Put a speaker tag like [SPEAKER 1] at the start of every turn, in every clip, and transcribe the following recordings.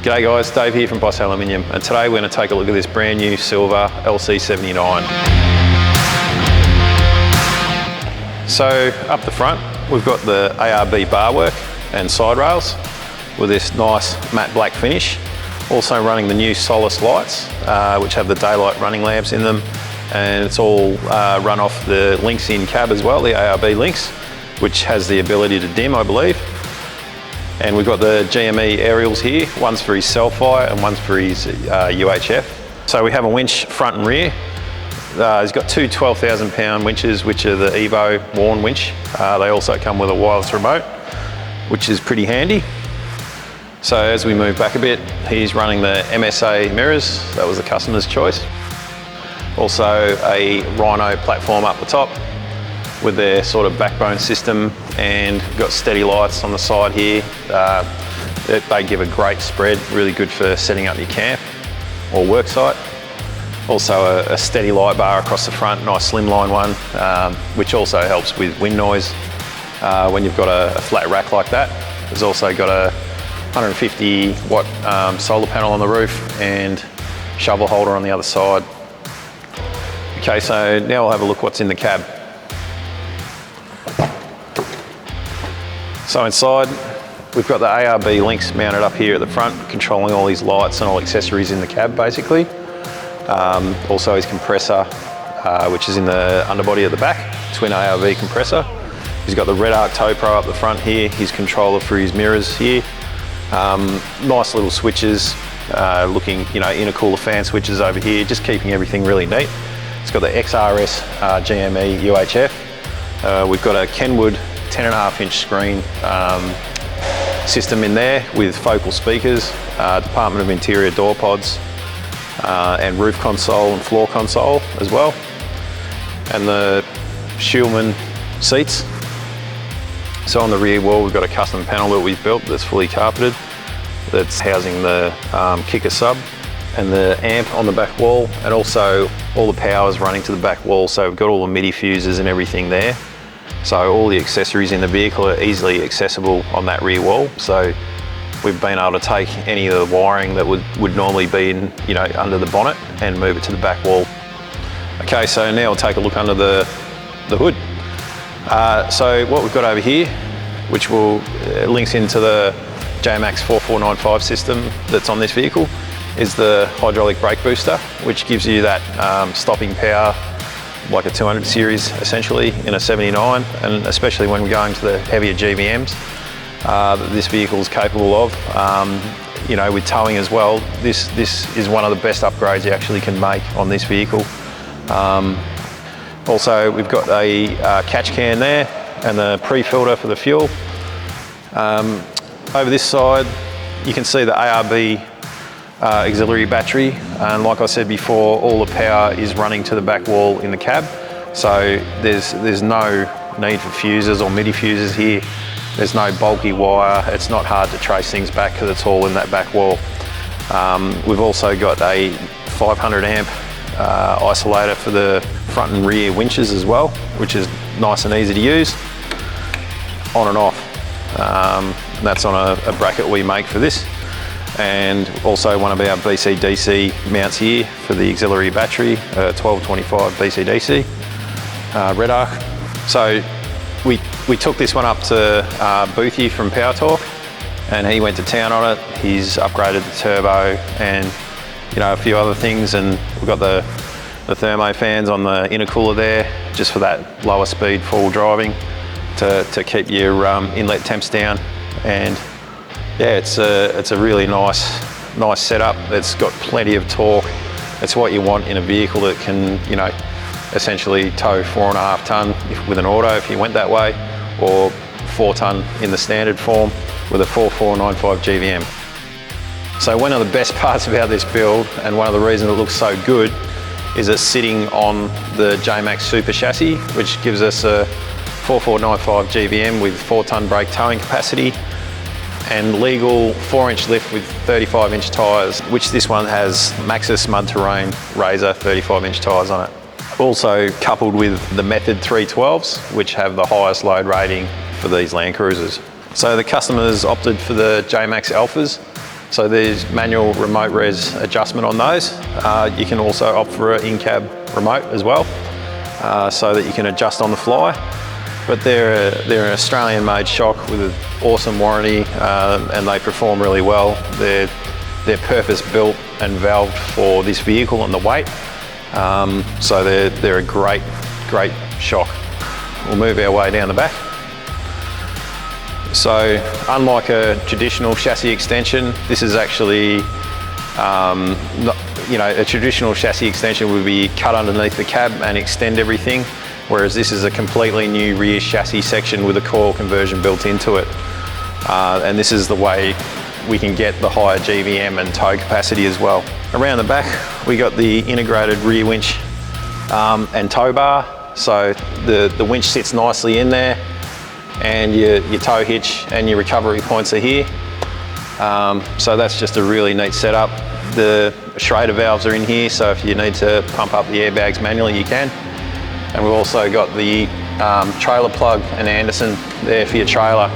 [SPEAKER 1] G'day guys, Dave here from Boss Aluminium, and today we're going to take a look at this brand new silver LC79. So up the front, we've got the ARB bar work and side rails with this nice matte black finish. Also running the new Solace lights, which have the daylight running lamps in them, and it's all run off the links in cab as well, the ARB links, which has the ability to dim, I believe. And we've got the GME aerials here, one's for his self-fire and one's for his UHF. So we have a winch front and rear. He's got two 12,000 pound winches, which are the Evo Warn winch. They also come with a wireless remote, which is pretty handy. So as we move back a bit, he's running the MSA mirrors. That was the customer's choice. Also a Rhino platform up the top with their sort of backbone system, and got steady lights on the side here. They give a great spread, really good for setting up your camp or work site. Also a steady light bar across the front, nice slimline one, which also helps with wind noise when you've got a flat rack like that. There's also got a 150 watt solar panel on the roof and shovel holder on the other side. Okay, so now we'll have a look what's in the cab. So inside, we've got the ARB links mounted up here at the front, controlling all these lights and all accessories in the cab basically. Also his compressor, which is in the underbody at the back, twin ARB compressor. He's got the Red Arc Tow Pro up the front here, his controller for his mirrors here. Nice little switches, looking, intercooler fan switches over here, just keeping everything really neat. It's got the XRS GME UHF. We've got a Kenwood 10.5 inch screen system in there with focal speakers, Department of Interior door pods, and roof console and floor console as well. And the Schulman seats. So on the rear wall, we've got a custom panel that we've built that's fully carpeted, that's housing the kicker sub and the amp on the back wall, and also all the power is running to the back wall. So we've got all the MIDI fuses and everything there. So all the accessories in the vehicle are easily accessible on that rear wall. So we've been able to take any of the wiring that would normally be in, under the bonnet and move it to the back wall. Okay, so now we'll take a look under the hood. So what we've got over here, which links into the JMACX 4495 system that's on this vehicle, is the hydraulic brake booster, which gives you that stopping power like a 200 series essentially in a 79, and especially when we're going to the heavier GVMs that this vehicle is capable of. With towing as well, this is one of the best upgrades you actually can make on this vehicle. Also, we've got a catch can there and the pre-filter for the fuel. Over this side, you can see the ARB auxiliary battery, and like I said before, all the power is running to the back wall in the cab. So there's no need for fuses or MIDI fuses here. There's no bulky wire. It's not hard to trace things back because it's all in that back wall. We've also got a 500 amp isolator for the front and rear winches as well, which is nice and easy to use, on and off. That's on a bracket we make for this. And also one of our BC-DC mounts here for the auxiliary battery, 1225 BC-DC, Red Arc. So we took this one up to Boothie from Power Talk, and he went to town on it. He's upgraded the turbo and a few other things, and we've got the thermo fans on the intercooler there, just for that lower speed forward driving to keep your inlet temps down. And yeah, it's a really nice setup. It's got plenty of torque. It's what you want in a vehicle that can, essentially tow 4.5 ton with an auto if you went that way, or 4 ton in the standard form with a 4495 GVM. So one of the best parts about this build, and one of the reasons it looks so good, is it's sitting on the JMACX Super chassis, which gives us a 4495 GVM with 4 ton brake towing capacity, and legal 4-inch lift with 35-inch tyres, which this one has Maxxis Mud Terrain Razor 35-inch tyres on it. Also coupled with the Method 312s, which have the highest load rating for these Land Cruisers. So the customers opted for the JMACX Alphas. So there's manual remote res adjustment on those. You can also opt for an in-cab remote as well, so that you can adjust on the fly. But they're an Australian-made shock with an awesome warranty, and they perform really well. They're purpose-built and valved for this vehicle and the weight. So they're a great shock. We'll move our way down the back. So unlike a traditional chassis extension, this is actually, a traditional chassis extension would be cut underneath the cab and extend everything, whereas this is a completely new rear chassis section with a coil conversion built into it. And this is the way we can get the higher GVM and tow capacity as well. Around the back, we got the integrated rear winch and tow bar. So the winch sits nicely in there, and your tow hitch and your recovery points are here. So that's just a really neat setup. The Schrader valves are in here, so if you need to pump up the airbags manually, you can. And we've also got the trailer plug and Anderson there for your trailer.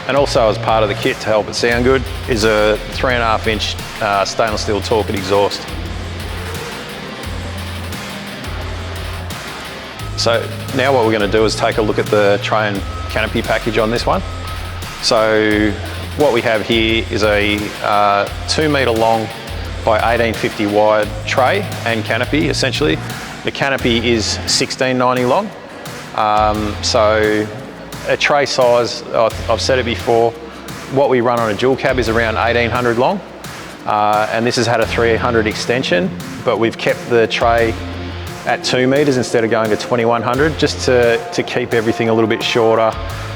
[SPEAKER 1] And also as part of the kit to help it sound good is a 3.5 inch stainless steel torqued exhaust. So now what we're going to do is take a look at the tray and canopy package on this one. So what we have here is a 2 metre long by 1850 wide tray and canopy essentially. The canopy is 1690 long. So a tray size, I've said it before, what we run on a dual cab is around 1800 long. And this has had a 300 extension, but we've kept the tray at 2 metres instead of going to 2100, just to keep everything a little bit shorter,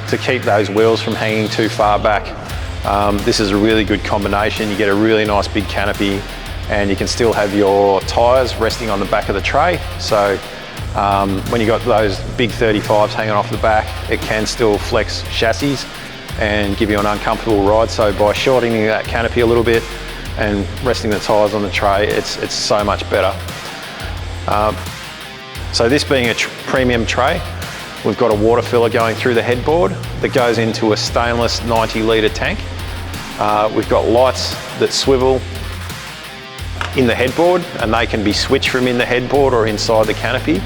[SPEAKER 1] to keep those wheels from hanging too far back. This is a really good combination. You get a really nice big canopy, and you can still have your tyres resting on the back of the tray. So when you got those big 35s hanging off the back, it can still flex chassis and give you an uncomfortable ride. So by shortening that canopy a little bit and resting the tyres on the tray, it's so much better. So this being a premium tray, we've got a water filler going through the headboard that goes into a stainless 90 litre tank. We've got lights that swivel in the headboard, and they can be switched from in the headboard or inside the canopy.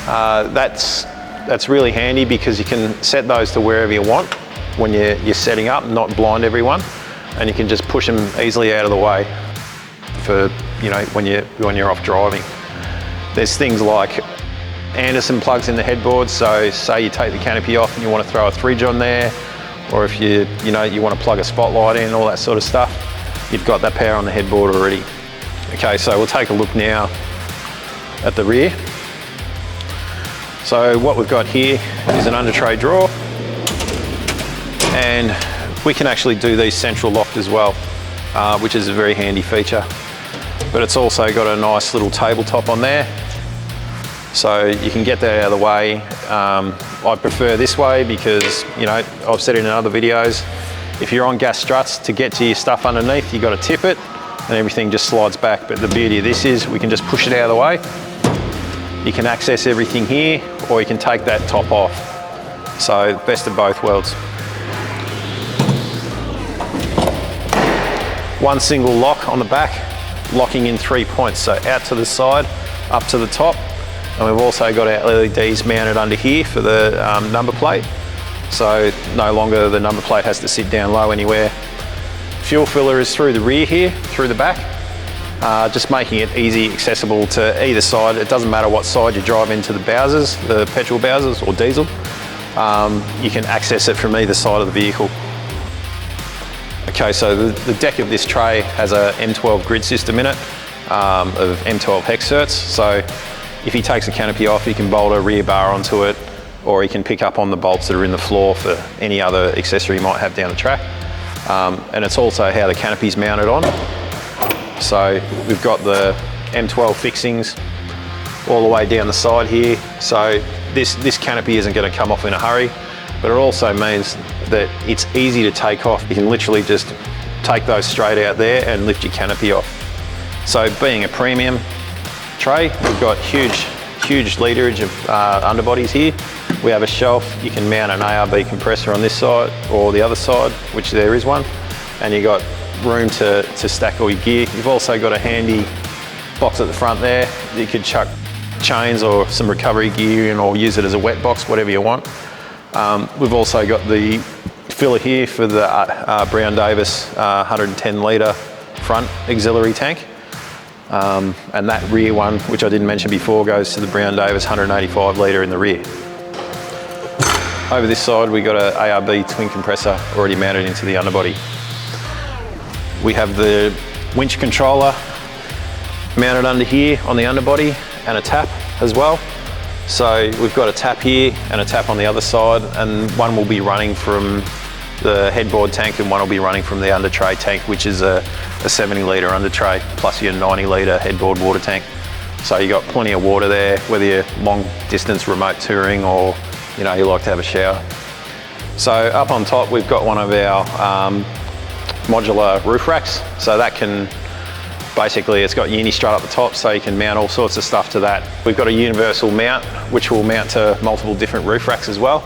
[SPEAKER 1] That's really handy because you can set those to wherever you want when you're setting up, not blind everyone, and you can just push them easily out of the way for when you're off driving. There's things like Anderson plugs in the headboard, so say you take the canopy off and you want to throw a fridge on there, or if you want to plug a spotlight in, all that sort of stuff, you've got that power on the headboard already. Okay, so we'll take a look now at the rear. So what we've got here is an under tray drawer, and we can actually do these central locked as well, which is a very handy feature. But it's also got a nice little tabletop on there, so you can get that out of the way. I prefer this way because, I've said it in other videos, if you're on gas struts, to get to your stuff underneath, you've got to tip it and everything just slides back. But the beauty of this is we can just push it out of the way. You can access everything here, or you can take that top off. So best of both worlds. One single lock on the back, locking in 3 points, so out to the side, up to the top. And we've also got our LEDs mounted under here for the number plate, so no longer the number plate has to sit down low anywhere. Fuel filler is through the rear here, through the back, just making it easy, accessible to either side. It doesn't matter what side you drive into the Bowsers, the petrol Bowsers or diesel, you can access it from either side of the vehicle. Okay, so the deck of this tray has a M12 grid system in it, of M12 hex certs. So if he takes the canopy off, he can bolt a rear bar onto it, or he can pick up on the bolts that are in the floor for any other accessory he might have down the track. And it's also how the canopy's mounted on. So we've got the M12 fixings all the way down the side here. So this canopy isn't going to come off in a hurry, but it also means that it's easy to take off. You can literally just take those straight out there and lift your canopy off. So being a premium tray, we've got huge literage of underbodies here. We have a shelf. You can mount an ARB compressor on this side or the other side, which there is one, and you got room to stack all your gear. You've also got a handy box at the front there. You could chuck chains or some recovery gear in, or use it as a wet box, whatever you want. We've also got the filler here for the Brown Davis 110 litre front auxiliary tank. And that rear one, which I didn't mention before, goes to the Brown Davis 185 litre in the rear. Over this side, we got an ARB twin compressor already mounted into the underbody. We have the winch controller mounted under here on the underbody, and a tap as well. So we've got a tap here and a tap on the other side, and one will be running from the headboard tank and one will be running from the under tray tank, which is a 70 litre under tray plus your 90 litre headboard water tank. So you got plenty of water there, whether you're long distance remote touring or you like to have a shower. So up on top, we've got one of our modular roof racks. So that can, basically it's got uni strut up the top, so you can mount all sorts of stuff to that. We've got a universal mount, which will mount to multiple different roof racks as well.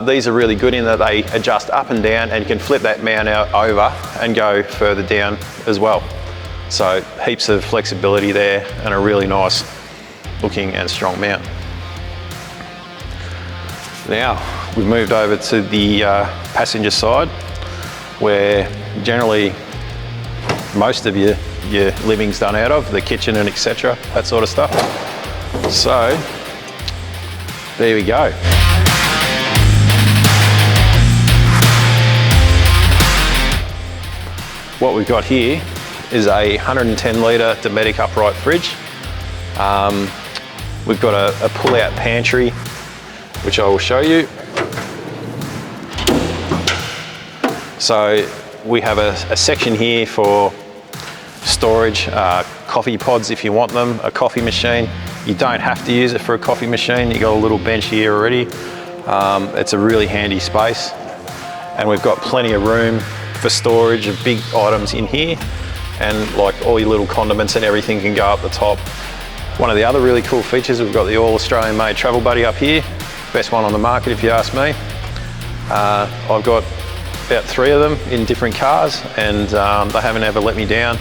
[SPEAKER 1] These are really good in that they adjust up and down, and you can flip that mount out over and go further down as well. So heaps of flexibility there, and a really nice looking and strong mount. Now we've moved over to the passenger side, where generally most of your living's done out of, the kitchen and etc., that sort of stuff. So there we go. What we've got here is a 110 litre Dometic upright fridge. We've got a pull-out pantry, which I will show you. So we have a section here for storage, coffee pods if you want them, a coffee machine. You don't have to use it for a coffee machine. You got a little bench here already. It's a really handy space. And we've got plenty of room for storage of big items in here, and like all your little condiments and everything can go up the top. One of the other really cool features, we've got the all Australian made travel buddy up here. Best one on the market if you ask me. I've got about 3 of them in different cars, and they haven't ever let me down,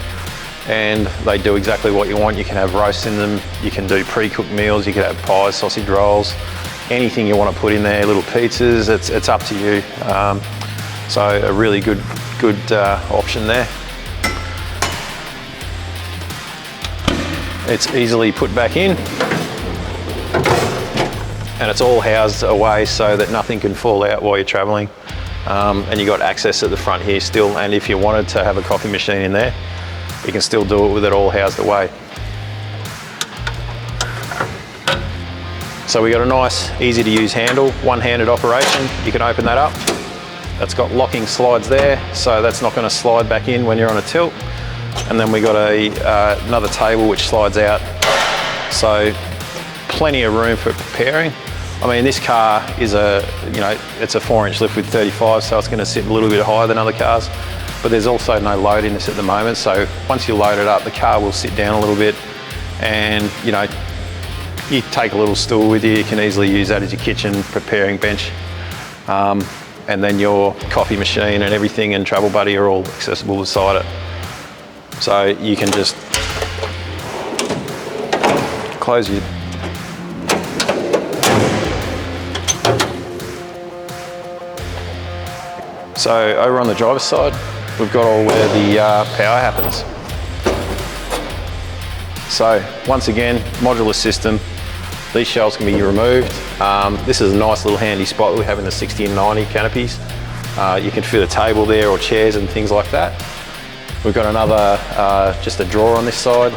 [SPEAKER 1] and they do exactly what you want. You can have roasts in them, you can do pre-cooked meals, you can have pies, sausage rolls, anything you want to put in there, little pizzas, it's up to you. So a really good option there. It's easily put back in, and it's all housed away so that nothing can fall out while you're traveling. And you got access at the front here still, and if you wanted to have a coffee machine in there, you can still do it with it all housed away. So we got a nice, easy to use handle, one-handed operation. You can open that up. That's got locking slides there, so that's not going to slide back in when you're on a tilt. And then we got another table which slides out. So plenty of room for preparing. I mean, this car is it's a 4-inch lift with 35, so it's going to sit a little bit higher than other cars. But there's also no load in this at the moment, so once you load it up, the car will sit down a little bit, and you take a little stool with you. You can easily use that as your kitchen preparing bench. And then your coffee machine and everything and travel buddy are all accessible beside it. So you can just close your So over on the driver's side, we've got all where the power happens. So once again, modular system. These shelves can be removed. This is a nice little handy spot that we have in the 60 and 90 canopies. You can fit a table there or chairs and things like that. We've got another, just a drawer on this side.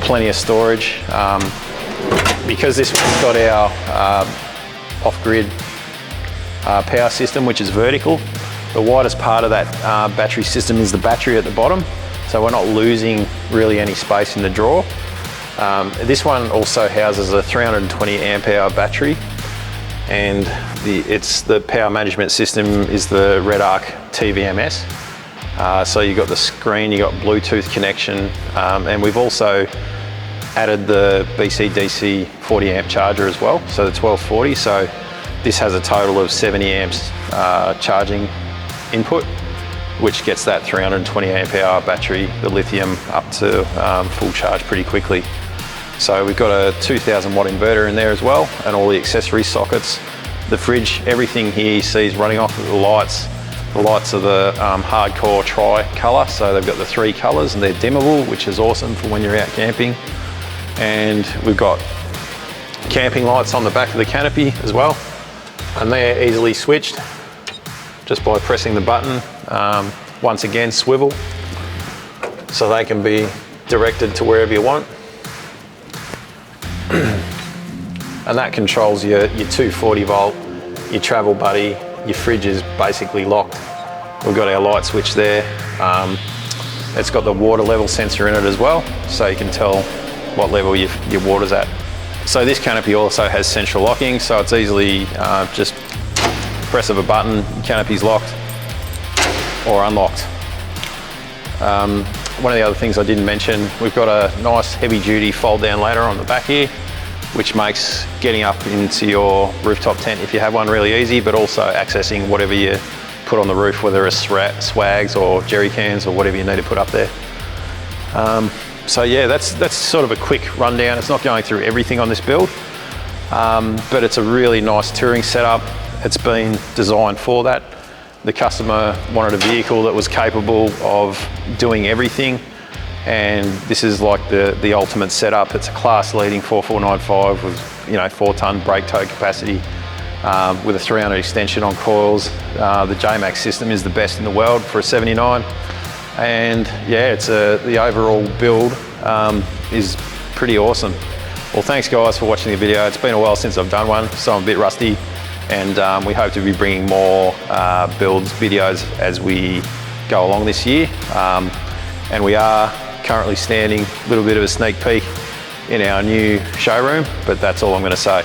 [SPEAKER 1] Plenty of storage. Because this one's got our off-grid power system, which is vertical, the widest part of that battery system is the battery at the bottom. So we're not losing really any space in the drawer. This one also houses a 320 amp hour battery, and the power management system is the Red Arc TVMS. So you've got the screen, you've got Bluetooth connection, and we've also added the BC-DC 40 amp charger as well, so the 1240. So this has a total of 70 amps charging input. which gets that 320 amp hour battery, the lithium, up to full charge pretty quickly. So we've got a 2000 watt inverter in there as well, and all the accessory sockets. The fridge, everything here you see is running off of the lights. The lights are the hardcore tri-colour, so they've got the 3 colours and they're dimmable, which is awesome for when you're out camping. And we've got camping lights on the back of the canopy as well, and they're easily switched just by pressing the button. Once again, swivel, so they can be directed to wherever you want. And that controls your 240 volt, your travel buddy. Your fridge is basically locked. We've got our light switch there. It's got the water level sensor in it as well, so you can tell what level your water's at. So this canopy also has central locking, so it's easily just press of a button, canopy's locked or unlocked. One of the other things I didn't mention, we've got a nice heavy duty fold down ladder on the back here, which makes getting up into your rooftop tent, if you have one, really easy, but also accessing whatever you put on the roof, whether it's swags or jerry cans or whatever you need to put up there. So yeah, that's sort of a quick rundown. It's not going through everything on this build, but it's a really nice touring setup. It's been designed for that. The customer wanted a vehicle that was capable of doing everything, and this is like the ultimate setup. It's a class leading 4495 with 4-ton brake tow capacity, with a 300 extension on coils. The JMACX system is the best in the world for a 79, and yeah, the overall build is pretty awesome. Well, thanks guys for watching the video. It's been a while since I've done one, so I'm a bit rusty, and we hope to be bringing more builds videos as we go along this year. And we are currently standing a little bit of a sneak peek in our new showroom, but that's all I'm going to say.